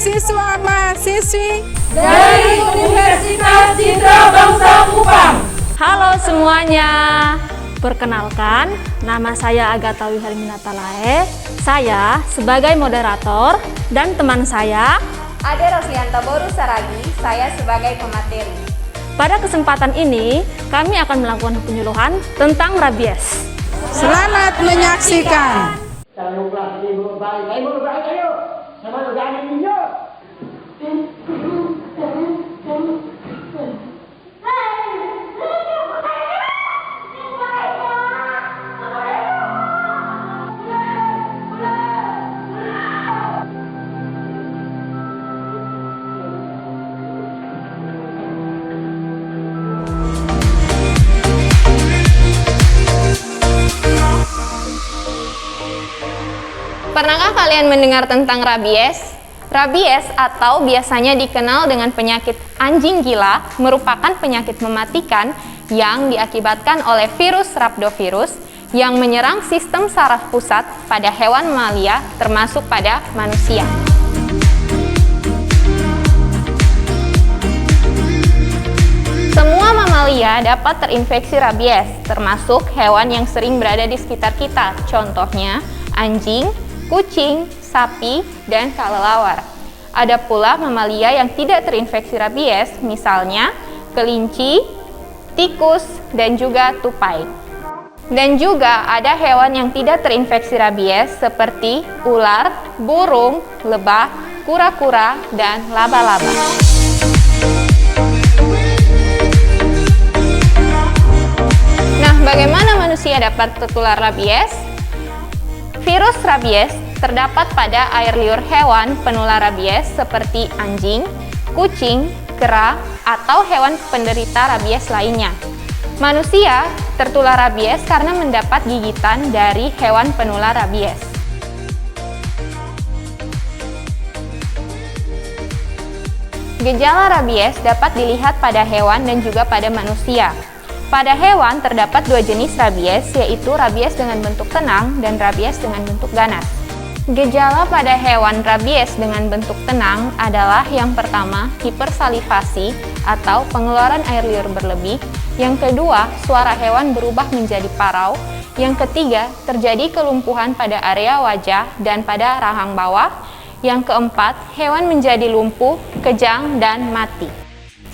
siswa mahasiswi dari Universitas Citra Bangsa Kupang. Halo semuanya, perkenalkan, nama saya Agatha Wiharminata Lae. Saya sebagai moderator dan teman saya Ade Roslianta Boru Saragi, saya sebagai pemateri. Pada kesempatan ini, kami akan melakukan penyuluhan tentang rabies. Selamat menyaksikan. Pernahkah kalian mendengar tentang rabies? Rabies atau biasanya dikenal dengan penyakit anjing gila merupakan penyakit mematikan yang diakibatkan oleh virus rhabdovirus yang menyerang sistem saraf pusat pada hewan mamalia termasuk pada manusia. Semua mamalia dapat terinfeksi rabies, termasuk hewan yang sering berada di sekitar kita, contohnya anjing, kucing, sapi, dan kelelawar. Ada pula mamalia yang tidak terinfeksi rabies, misalnya kelinci, tikus, dan juga tupai. Dan juga ada hewan yang tidak terinfeksi rabies seperti ular, burung, lebah, kura-kura, dan laba-laba. Nah, bagaimana manusia dapat tertular rabies? Virus rabies terdapat pada air liur hewan penular rabies seperti anjing, kucing, kera, atau hewan penderita rabies lainnya. Manusia tertular rabies karena mendapat gigitan dari hewan penular rabies. Gejala rabies dapat dilihat pada hewan dan juga pada manusia. Pada hewan terdapat dua jenis rabies, yaitu rabies dengan bentuk tenang dan rabies dengan bentuk ganas. Gejala pada hewan rabies dengan bentuk tenang adalah yang pertama, hipersalivasi atau pengeluaran air liur berlebih. Yang kedua, suara hewan berubah menjadi parau. Yang ketiga, terjadi kelumpuhan pada area wajah dan pada rahang bawah. Yang keempat, hewan menjadi lumpuh, kejang, dan mati.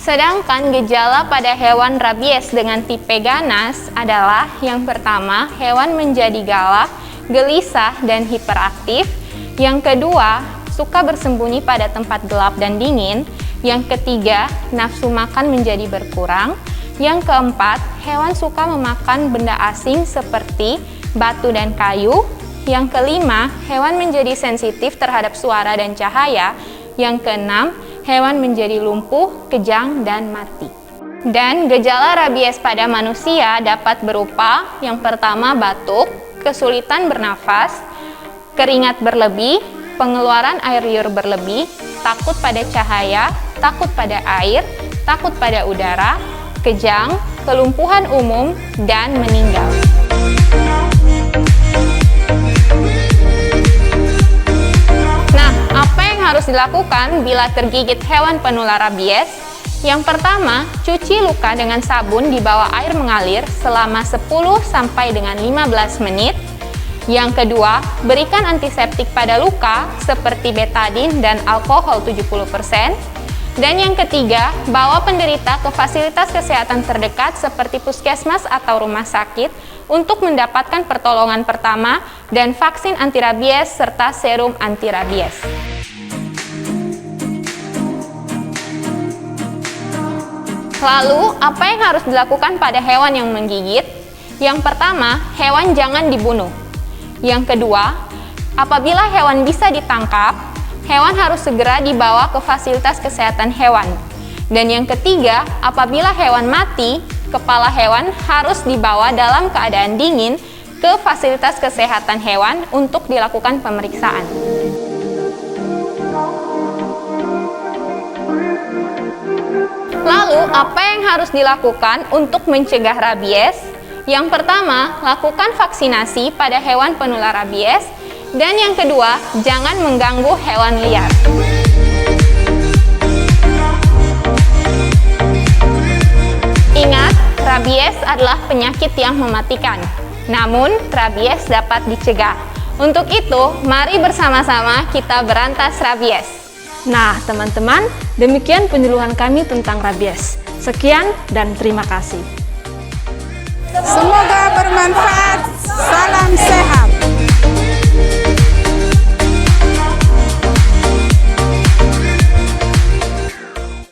Sedangkan gejala pada hewan rabies dengan tipe ganas adalah yang pertama, hewan menjadi galak, gelisah, dan hiperaktif. Yang kedua, suka bersembunyi pada tempat gelap dan dingin. Yang ketiga, nafsu makan menjadi berkurang. Yang keempat, hewan suka memakan benda asing seperti batu dan kayu. Yang kelima, hewan menjadi sensitif terhadap suara dan cahaya. Yang keenam, hewan menjadi lumpuh, kejang, dan mati. Dan gejala rabies pada manusia dapat berupa yang pertama batuk, kesulitan bernafas, keringat berlebih, pengeluaran air liur berlebih, takut pada cahaya, takut pada air, takut pada udara, kejang, kelumpuhan umum, dan meninggal. Harus dilakukan bila tergigit hewan penular rabies. Yang pertama, cuci luka dengan sabun di bawah air mengalir selama 10 sampai dengan 15 menit. Yang kedua, berikan antiseptik pada luka seperti betadin dan alkohol 70%. Dan yang ketiga, bawa penderita ke fasilitas kesehatan terdekat seperti puskesmas atau rumah sakit untuk mendapatkan pertolongan pertama dan vaksin anti rabies serta serum anti rabies. Lalu, apa yang harus dilakukan pada hewan yang menggigit? Yang pertama, hewan jangan dibunuh. Yang kedua, apabila hewan bisa ditangkap, hewan harus segera dibawa ke fasilitas kesehatan hewan. Dan yang ketiga, apabila hewan mati, kepala hewan harus dibawa dalam keadaan dingin ke fasilitas kesehatan hewan untuk dilakukan pemeriksaan. Lalu, apa yang harus dilakukan untuk mencegah rabies? Yang pertama, lakukan vaksinasi pada hewan penular rabies. Dan yang kedua, jangan mengganggu hewan liar. Rabies adalah penyakit yang mematikan. Namun, rabies dapat dicegah. Untuk itu, mari bersama-sama kita berantas rabies. Nah, teman-teman, demikian penyuluhan kami tentang rabies. Sekian dan terima kasih. Semoga bermanfaat. Salam sehat.